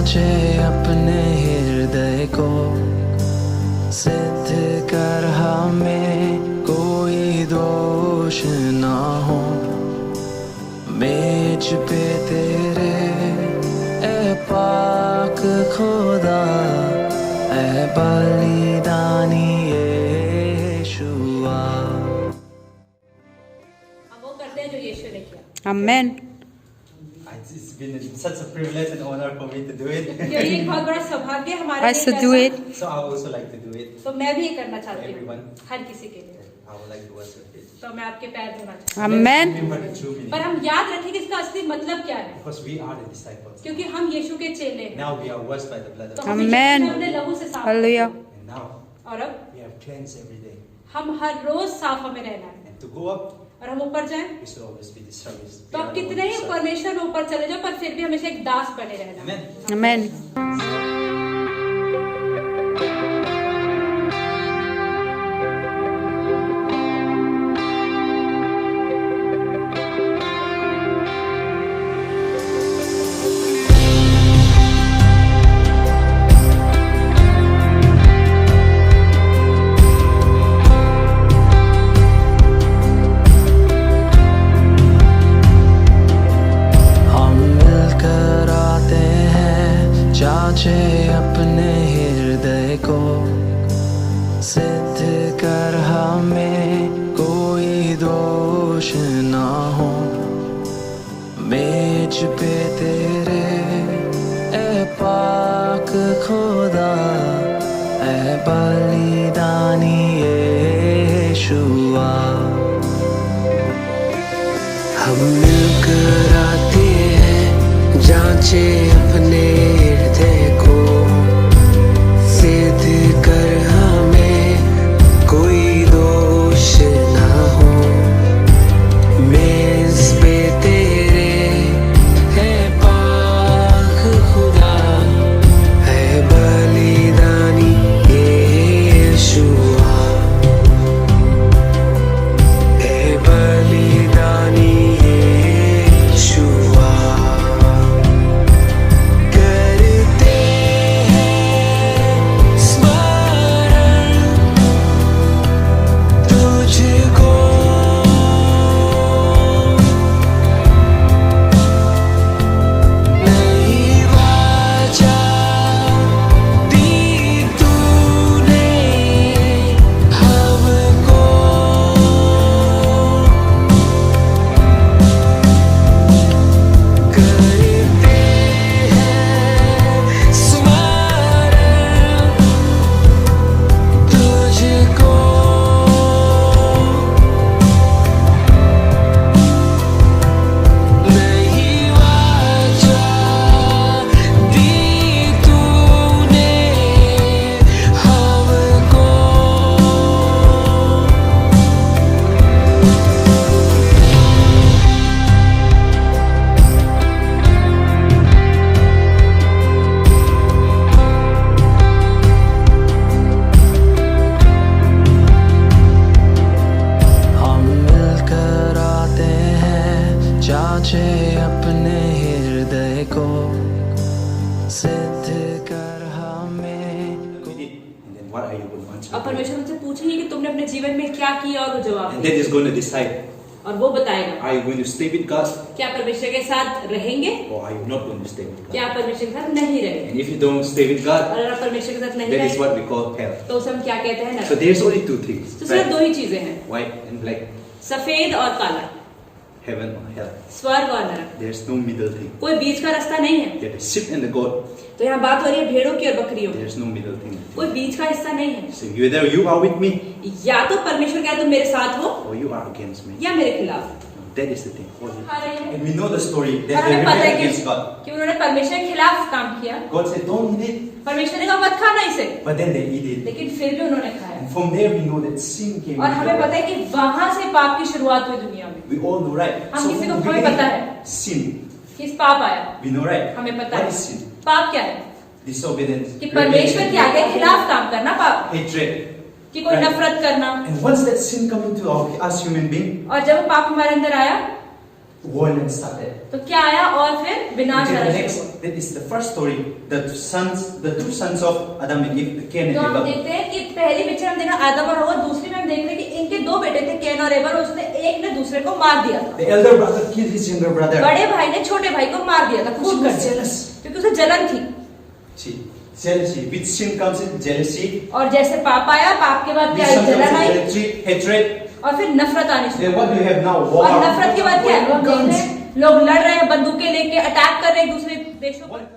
जांचे अपने हृदय को, सिद्ध कर हमें कोई दोष ना हो। मेज पे तेरे ए पाक खुदा, ए बलिदानी यीशुआ। हम वो करते हैं जो यीशु ने किया। Amen. It's been such a privilege and honor for me to do it. ये एक बहुत बड़ा सौभाग्य है हमारे I लिए should ऐसा। do it. So I would also like to do it. तो मैं भी ये करना चाहती हूँ Everyone. हर किसी के लिए। I would like to worship it. तो मैं आपके पैर धोना चाहती हूँ। Amen. Let's remember the true meaning. पर हम याद रखें कि इसका असली मतलब क्या है, Because we are the disciples. क्योंकि हम यीशु के चेले हैं। Now we are washed by the blood तो of हमें Jesus. Amen. यीशु ने अपने लहू से साफ Hallelujah. किया। And now और अब we have cleansed every day. हम हर रोज साफ हमें रहना है। And to go up, और हम ऊपर जाएं we should always be the service. तो We आप are the कितने one ही to serve. परमेश्वर में ऊपर चले जाओ, पर फिर भी हमेशा एक दास बने रहना। Amen. Amen. हम मिलकर आते हैं, जांचे अपने हृदय को, सिद्ध कर हमें कोई दोष ना हो। मेज पे तेरे ए पाक खुदा, ए बलिदानी यीशुआ। हम मिलकर आते हैं, जांचे अपने हृदय को, सिद्ध कर हमें कोई दोष ना हो। मेज पे तेरे है पाक खुदा, है बलिदानी यीशुआ, है बलिदानी यीशुआ। करते हैं स्मरण तुझको, नहीं वाचा दी तूने हमको। करते हैं स्मरण तुझको, नहीं वाचा दी तूने हमको। हम मिलकर आते हैं, जांचे अपने हृदय को, सिद्ध कर हमें। We did. And then what are you going to answer? अब परमेश्वर मुझसे पूछेंगे कि तुमने अपने जीवन में क्या किया, और वो जवाब And देगा। then he's going to decide, और वो बताएगा are you going to stay with God क्या परमेश्वर के साथ रहेंगे, or are you not going to stay with God? क्या परमेश्वर के साथ नहीं रहेंगे। And if you don't stay with God, और अगर आप परमेश्वर के साथ नहीं that is रहेंगे what we call hell. तो उसे हम क्या कहते हैं So ना। there's only two things, तो सिर्फ दो right? ही चीजें हैं, White and black, सफेद और काला, heaven or hell. स्वर्ग और नरक। There's no middle thing. कोई बीच का रास्ता नहीं है। There is sheep and the goat. तो यहाँ बात हो रही है भेड़ों की और बकरियों की, There's no middle thing. कोई बीच का हिस्सा नहीं है। So whether you are with me या तो परमेश्वर कहता है तुम मेरे साथ हो, or you are against me, या मेरे खिलाफ। that is the thing. खा रहे हैं। And we know the story और that they हमें पता है rebelled against God. कि उन्होंने परमेश्वर के खिलाफ काम किया। God said, don't eat it. परमेश्वर ने कहा मत खाना इसे, But then they eat it. लेकिन फिर भी उन्होंने खाया। And from there we know that sin came और into हमें the पता है world. कि वहां से पाप की शुरुआत हुई दुनिया में। We all know, right? हम किसी को we हमें पता है sin. कि पाप आया, We know, right? हमें पता What है। is sin? पाप क्या है? Disobedience. कि परमेश्वर के आगे खिलाफ काम करना पाप, Hatred. कि कोई Right. नफरत करना। And once that sin come into us human being, और जब पाप हमारे अंदर आया, violence started. तो क्या आया और फिर विनाश Okay, आया the शुरू next, हुआ। that is the first story. The two sons of Adam and Eve, Cain and तो हम Abel. देखते हैं कि पहली पिक्चर हम देखा आदम और हवा, दूसरी में हम देख रहे हैं कि इनके दो बेटे थे कैन और एबल, उसने एक ने दूसरे को मार दिया था। The elder brother killed his younger brother. बड़े भाई ने छोटे भाई को मार दिया था, She खून कर was दिया jealous. क्योंकि उसे जलन थी। Jealousy. With sin comes in jealousy. और जैसे पाप आया, पाप के बाद With क्या आई? sin जलन comes आई in hatred. और फिर नफरत आनी शुरू। Then what do you have now? War. और नफरत के बाद क्या है? हम देख Guns. रहे हैं लोग लड़ रहे हैं, बंदूकें लेके अटैक कर रहे हैं दूसरे देशों पर,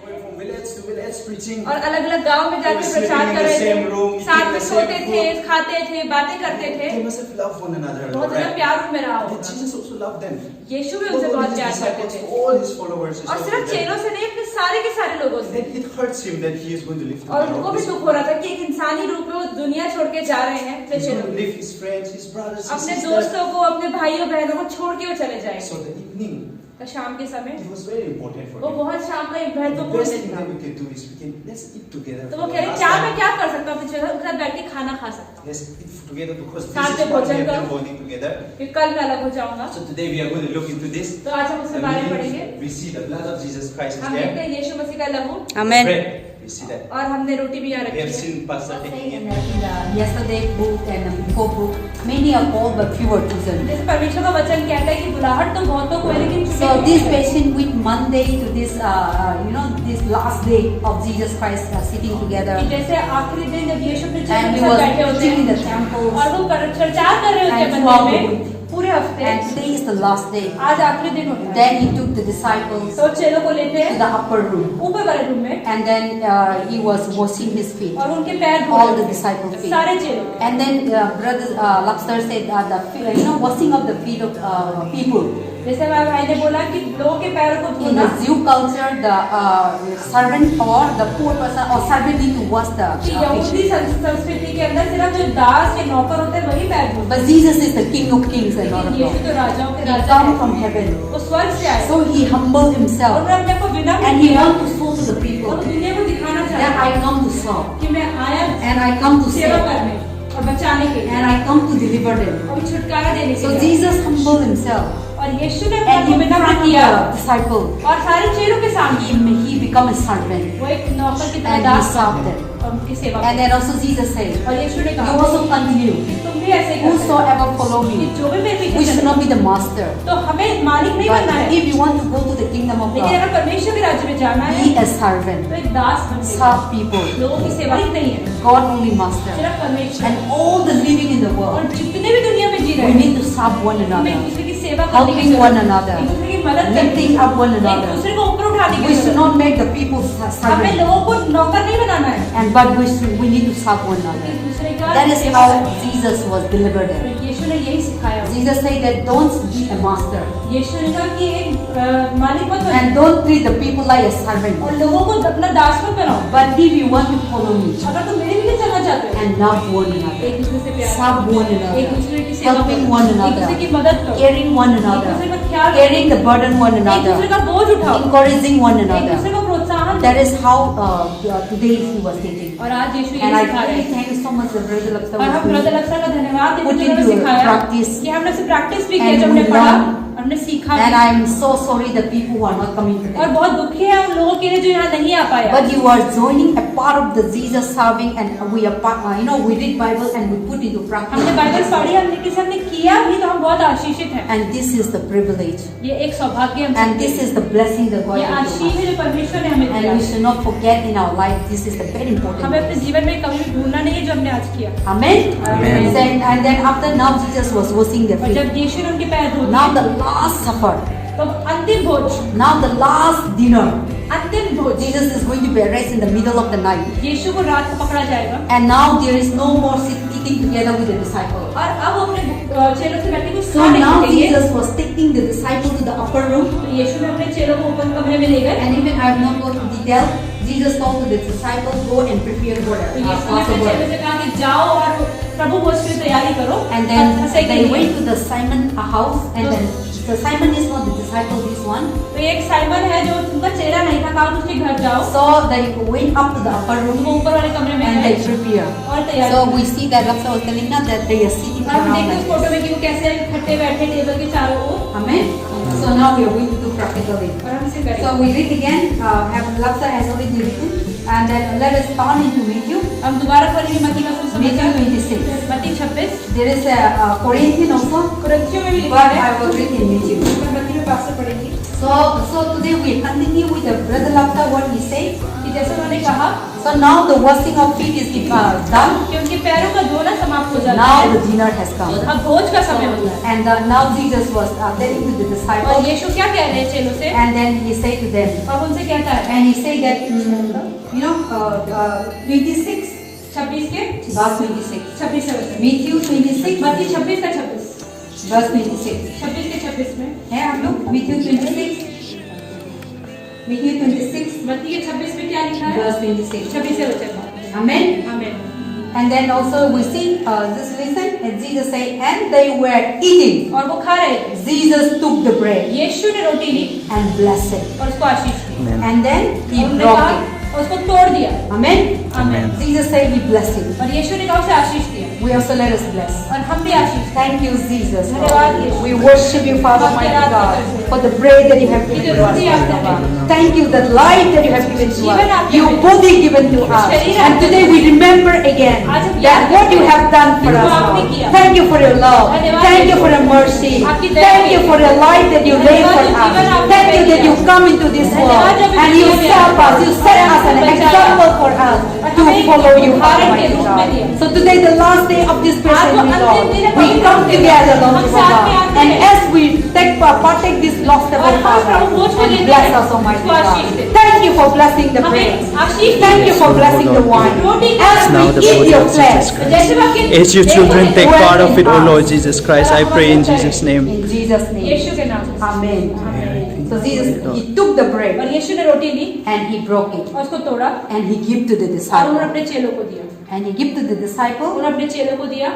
Going from village to village preaching. और अलग अलग गांव में जाकर प्रचार कर रहे थे, साथ में सोते थे, खाते थे, बातें करते थे, They must have loved one another. बहुत ज्यादा प्यार उनमें रहा And होगा। Jesus also loved them. यीशु भी Not उनसे only बहुत his प्यार करते disciples, थे, all his followers. और सिर्फ चेलों से नहीं, अपने सारे के सारे लोगों से। Then it hurts him that he is going to live और tomorrow. उनको भी दुख हो रहा था कि एक इंसानी रूप में वो दुनिया छोड़ के जा रहे हैं, अपने He's going चेलों to leave his friends, his brothers, his अपने sisters. दोस्तों को, अपने भाइयों बहनों को छोड़ के वो चले जाएंगे। So the evening, तो शाम के समय it was very important for वो him. बहुत शाम का एक The महत्वपूर्ण best दिन thing था। that we can do is let's eat together. तो for वो the कह रहे last क्या time. मैं क्या कर सकता हूँ अपने चेलों के साथ बैठ के खाना खा सकता हूँ, Let's eat together because this साथ is में what we भोजन have been करो। holding together. फिर कल मैं अलग हो जाऊंगा। So today we are going to look into this. तो आज हम उसके And बारे में पढ़ेंगे। we see the blood of Jesus Christ is हम देखते there. हैं यीशु मसीह का लहू, Amen. Bread, we see that. और हमने रोटी भी यहाँ We रखी have है। seen Pastor taking In it. the yesterday book and the before book, many are called but few are chosen. जैसे परमेश्वर का वचन कहता है कि बुलाहट तो बहुतों को है, लेकिन चुने So हुए this हैं। patient with Monday to this, this last day of Jesus Christ sitting together, कि जैसे आखिरी दिन जब यीशु अपने चेलों and के he साथ was बैठे होते preaching in the हैं temples, और वो प्रचार कर रहे होते हैं and मंदिर throughout the में week. पूरे हफ्ते। And today is the last day. आज आखिरी दिन होता है। Then he took the disciples तो चेलों को लेते to हैं the upper room, ऊपर वाले रूम में and then he was washing his feet, और उनके पैर धो all रहे the थे, disciples' feet. सारे चेलों के। And then brother Lobster said washing of the feet of people. जैसे हमारे भाई ने बोला कि लोगों के पैरों को In धोना, the Jew culture, the servant or the poor person or servant need to wash the कि feet. यहूदी संस्कृति के अंदर सिर्फ जो दास या नौकर होते हैं वही पैर धोते But Jesus is the King of Kings and Lord हैं। of Yeshu Lords. तो राजाओं के He राजा come है, from heaven, वो स्वर्ग से आए so he humbled और himself, उन्होंने अपने को विनम्र and he किया want to show to the और people दुनिया को दिखाना that चाहता I come to serve, कि मैं आया and I come to सेवा save, करने और बचाने के लिए and I come to deliver them. और छुटकारा देने के So लिए। Jesus humbled himself, और यीशु ने and अपने in को विनम्र front of किया the disciple, और सारे चेलों के सामने he become a servant, वो एक नौकर की तरह and he Das served them. और उनकी सेवा And then also Jesus said, और यीशु ने you कहा also continue, तुम भी ऐसे ही करते whosoever follow कि me, जो भी मेरे we पीछे should चले, not be the master. तो हमें मालिक नहीं बनना But है, if you want to go to the kingdom of लेकिन God, अगर परमेश्वर के राज्य में जाना है be a servant, तो एक दास बन के serve people, लोगों की सेवा नहीं है, God only master. सिर्फ परमेश्वर। And all the living in the और world, जितने भी दुनिया में जी रहे we हैं need to serve one हमें एक another, दूसरे की सेवा करने की helping जरूरत one है, another, एक दूसरे की मदद करने की, lifting up one एक another. दूसरे को ऊपर उठाने की We should जरूरत not make the people है। हमें servant, लोगों को नौकर नहीं बनाना है, but we need to serve one another. एक दूसरे का That is सेवा how करना है। Jesus was delivered. और यीशु ने यही सिखाया। Jesus said that don't be a master यीशु ने कहा कि एक मालिक मत बनो and don't treat the people like a servant. और लोगों को अपना दास मत बनाओ। But if you want to follow me अगर तुम मेरे पीछे चलना चाहते हो, and love one another, एक दूसरे से प्यार serve करो, one another, एक दूसरे की सेवा helping करो, one एक another, दूसरे की मदद करो, caring one एक another, दूसरे का ख्याल carrying the burden one एक दूसरे another, का बोझ उठाओ, encouraging one एक दूसरे another. को प्रोत्साहन That दो। is how today he was teaching. और आज यीशु And यही I सिखा रहे really हैं। thank you so much, the brother और हम Lakshman. ब्रदर अक्सर का धन्यवाद देते हैं Put जो हमें into सिखाया practice. कि हमने सिर्फ प्रैक्टिस भी किया And जब हमने we पढ़ा, learn. हमने सीखा And भी। I am so sorry the people who are not coming और today. बहुत दुखी है उन लोगों के लिए जो यहाँ नहीं आ पाया। But you are joining a part of the Jesus serving, and we are we read Bible and we put into हमने practice. बाइबल पढ़ी, हमने किसी हमने किया भी, तो हम बहुत आशीषित हैं। And this is the privilege, ये एक सौभाग्य हम and this is the blessing that God ये has आशीष given है us. जो परमेश्वर ने हमें दिया। And we should not forget in our life. This is the very important. हमें अपने thing. जीवन में कभी भी भूलना नहीं है जो हमने आज किया। Amen. Amen. And then after now Jesus was washing their और feet. जब यीशु ने उनके पैर धोए, Now the last supper. तो अंतिम भोज, Now the last dinner. अंतिम भोज, Jesus is going to be arrested in the middle of the night. यीशु को रात को पकड़ा जाएगा And now there is no more eating together with the disciples. और अब वो अपने चेलों से बैठे कुछ So खा नहीं now सकेंगे। Jesus was taking the disciples to the upper room. तो यीशु ने अपने चेलों को ऊपर कमरे में ले गए। And even I have not gone into detail. Jesus told to the disciples, go and prepare for तो the यीशु ने अपने चेलों Passover. से कहा कि जाओ और प्रभु भोज की तैयारी करो। And then फसह के they लिए। went to the Simon house, and then the Simon is not the disciple, this one. तो एक साइमन है जो उनका चेहरा नहीं था, कहा उसके घर जाओ। So they went up to the upper वो room ऊपर वाले कमरे में and गए they prepared. और तैयार So किया। we see that Laksa was telling us that they are sitting और हम around देखते हैं like उस this. फोटो में कि वो कैसे इकट्ठे बैठे टेबल के चारों ओर, Amen. So now we are going to do practically. और हम इसे करेंगे। So we read again. Laksa has already written, and then let us turn into Matthew. हम दोबारा पढ़ेंगे मत्ती का Matthew सुसमाचार 26. मत्ती 26। There is a Corinthian also, कुरिन्थियों में भी लिखा but है, I will read in Matthew. मैं मत्ती में पास से पढ़ेंगी So today we continue with the brother Laksa what he said. कि जैसे उन्होंने कहा So now the washing of feet is done. कि उनके पैरों का धोना समाप्त हो जाता Now है, the dinner has come. अब भोज का समय होता है। And now Jesus was telling to the और disciples, यीशु क्या कह रहे हैं चेलों से? and then he said to them, अब उनसे कहता है and he said that 26, 26 के verse 26. 26 से वचन। Matthew 26, मत्ती 26 का 26, verse 26. 26 के 26 में है आप लोग Matthew 26, Matthew 26, मत्ती के 26 में क्या लिखा है? verse 26. 26 से वचन। Amen. आमीन। And then also we see just listen, and Jesus said, and they were eating. और वो खा रहे थे। Jesus took the bread यीशु ने रोटी ली and blessed it, और उसको आशीष दी and then he और उन्होंने broke कहा it. और उसको तोड़ दिया। Amen. आमीन। Jesus said he blessed it. और यीशु ने कहा उसे आशीष दिया We also let us bless. और हम भी आशीष दें। Thank you, Jesus. धन्यवाद यीशु। We worship you, Father, mighty God, for the bread that you have given to us. Thank you, the life that you have given to us, your body given to us. And today we remember again that what you have done for us, Lord. Thank you for your love. Thank you for your mercy. Thank you for your life that you laid for us. Thank you that you come into this world and you serve us. You set us an example for us to follow you, Father, mighty God. So today, the last day of this present week, Lord, we come together, Lord, God, and as we partake this lost of Father, and bless us, Almighty God. Thank you for blessing the bread. Thank you for blessing the wine. As Now we the eat body your of flesh, Jesus As your children take part of it, O Lord Jesus Christ, I pray in Jesus' name. in Jesus' name. यीशु के नाम से। Amen. So Jesus, he took the bread और यीशु ने रोटी ली and he broke it और उसको तोड़ा and he gave to the और उन्होंने disciple. अपने चेलों को दिया। And he gave to the disciple. उन्होंने अपने चेलों को दिया।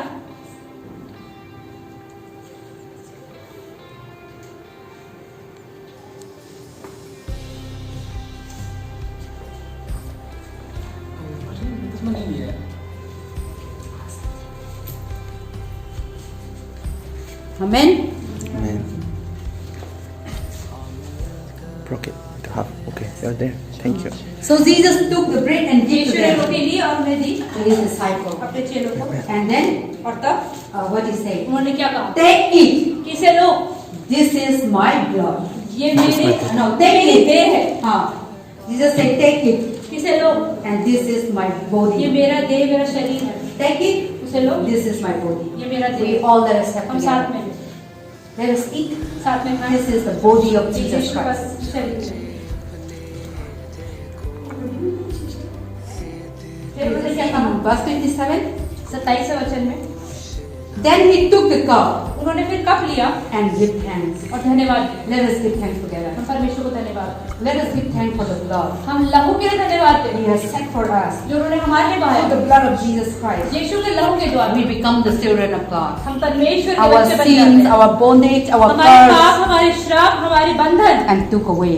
Amen. Amen. Broke it into half. Okay, you're there. Thank you. So Jesus took the bread and gave to यीशु ने them, रोटी ली और उन्हें दी to his disciple. अपने चेलों को। And then और तब what he said? उन्होंने क्या कहा? Take it. किसे लो? This is my blood. ये मेरे No, take मेरी it. देह है। Jesus said, take it. किसे लो? And this is my ये body. मेरा देह, मेरा शरीर है। Take it. उसे लो। This is my body. ये मेरा We देह। all let us have हम साथ together. में Let us eat. साथ में खाएं। This is the body of ये Jesus यीशु का Christ. शरीर है। फिर उन्होंने क्या कहा? Verse 27. 27 वचन में Then he took the cup उन्होंने फिर कप लिया and give thanks. और धन्यवाद दिया। Let us give thanks together. हम परमेश्वर को धन्यवाद। Let us give thanks for the blood हम लहू के लिए धन्यवाद He दें has sent for us. जो उन्होंने हमारे लिए Through बहाया। the blood of Jesus Christ, यीशु के लहू के द्वारा we become the children of God. हम परमेश्वर के Our बच्चे बन sins, जाते हैं। our bondage, our हमारे पाप, curse, हमारे श्राप, हमारे बंधन and took away.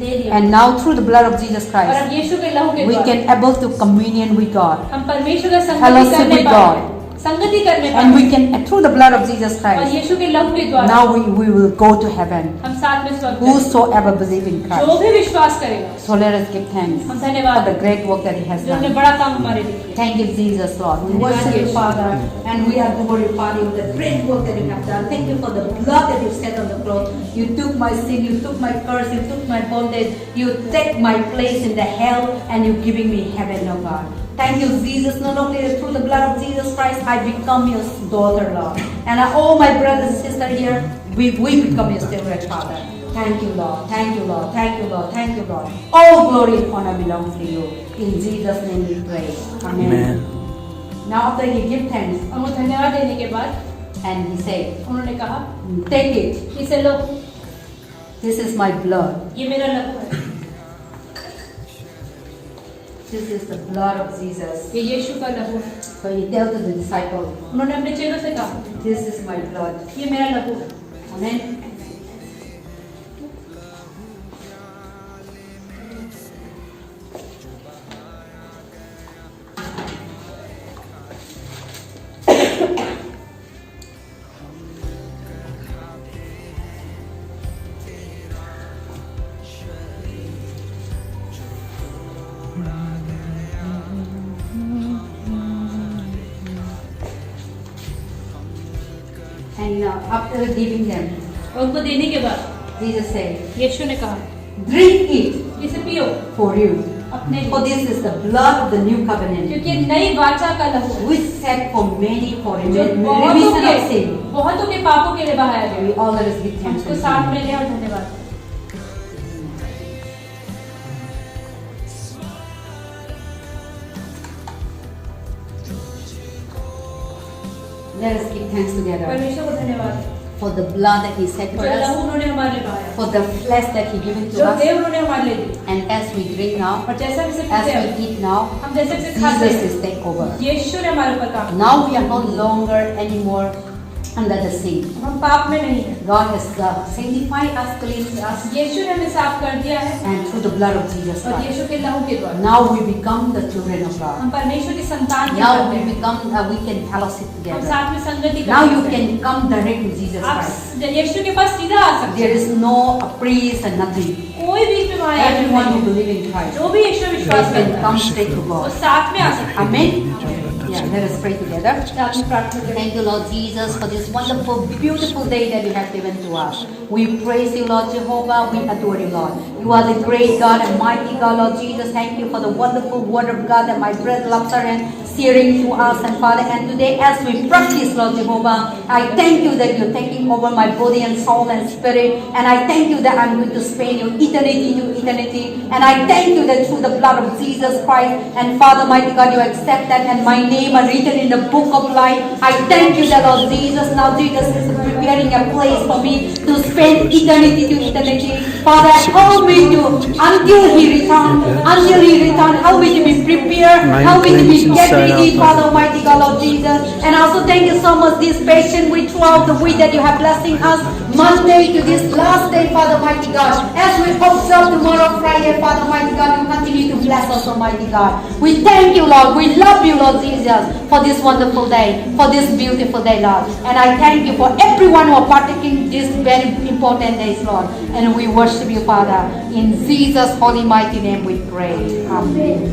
ले लिया। And now through the blood of Jesus और Christ, अब यीशु के लहू के we द्वारा can able to communion with God. हम परमेश्वर का संगति Fellowship करने with पाते God. हैं। संगति करने And we पाते हैं। can, through the blood of Jesus और Christ, यीशु के लहू के द्वारा now we will go to heaven. हम साथ में स्वर्ग जाएंगे। Whosoever believe in जो Christ. भी विश्वास करेगा So let us give thanks हम for धन्यवाद the दें। great work that He has जो उन्होंने done. बड़ा काम हमारे लिए किया। Thank you, Jesus, Lord. We worship you, Father, and we adore you, Father, for the great work that you have done. Thank you for the blood that you shed on the cross. You took my sin, you took my curse, you took my bondage, you take my place in the hell, and you giving me heaven, oh God. Thank you, Jesus. Not only through the blood of Jesus Christ, I become your daughter, Lord. And all my brothers and sisters here, we become your children, Father. Thank you, Lord. Thank you, Lord. Thank you, Lord. Thank you, Lord. All glory and honor belongs to you. In Jesus' name we pray. Amen. Amen. Now after he give thanks, और वो धन्यवाद देने के बाद and he said, उन्होंने कहा take it. इसे लो, This is my blood. ये मेरा लहू है, This is the blood of Jesus. ये यीशु का लहू है। So he tell to the disciple, उन्होंने अपने चेलों से कहा this is my blood. ये मेरा लहू है। Amen. after giving them, और उनको देने के बाद Jesus said, यीशु ने कहा drink it इसे पियो for you. अपने For लिए, this is the blood of the new covenant, क्योंकि नई वाचा का लहू है, which set for many for जो remission of sin. बहुतों के पापों के लिए बहाया गया। We all let us give thanks उसको to साथ Him. में ले और धन्यवाद। Let us give thanks together परमेश्वर को धन्यवाद for the blood that He shed for जो लहू us, उन्होंने हमारे लिए बहाया, for the flesh that He given to जो us. देव उन्होंने हमारे लिए दी। And as we drink now, और जैसा हम इसे as पीते हैं, we eat now, हम जैसे इसे खाते Jesus हैं, is take over. यीशु ने हमारे ऊपर काम किया। Now we are no longer anymore under the sin. अब हम पाप में नहीं है। God has sanctified us, cleansed us, यीशु ने हमें साफ कर दिया है and through the blood of Jesus और Christ. यीशु के लहू के द्वारा Now we become the children of God. हम परमेश्वर की संतान के Now बनते we हैं। become, we can fellowship हम together. साथ में संगति Now कर you सकते हैं। can come direct to Jesus आप Christ. यीशु के पास सीधा आ सकते There हैं। is no priest and nothing. कोई बीच में वहाँ याजक Everyone नहीं who है। believes in Christ, जो भी यीशु में they विश्वास can करता come है, straight to वो God. साथ में आ सकता है। Amen. Yeah, let us pray together. साथ में प्रार्थना करें। Thank you, Lord Jesus, for this wonderful, beautiful day that you have given to us. We praise you, Lord Jehovah. We adore you, Lord. You are the great God and mighty God, Lord Jesus. Thank you for the wonderful word of God that my brother Lapsar and sharing to us, and Father. And today, as we practice, Lord Jehovah, I thank you that you're taking over my body and soul and spirit. And I thank you that I'm going to spend your eternity to eternity. And I thank you that through the blood of Jesus Christ and Father, mighty God, you accept that, and my name are written in the book of life. I thank you that, Lord Jesus, now Jesus is preparing a place for me to spend eternity to eternity. Father, help me to, until He returns, help me to be prepared, help me to be get ready, Father, Almighty God, Lord Jesus. And I also thank you so much this patient week throughout the week that you have blessing us, Monday to this last day, Father, Almighty God. As we observe tomorrow, Friday, Father, Almighty God, you continue to bless us, Almighty God. We thank you, Lord. We love you, Lord Jesus, for this wonderful day, for this beautiful day, Lord. And I thank you for everyone who are partaking this very important days, Lord. And we worship you, Father. In Jesus' holy mighty name we pray. Amen.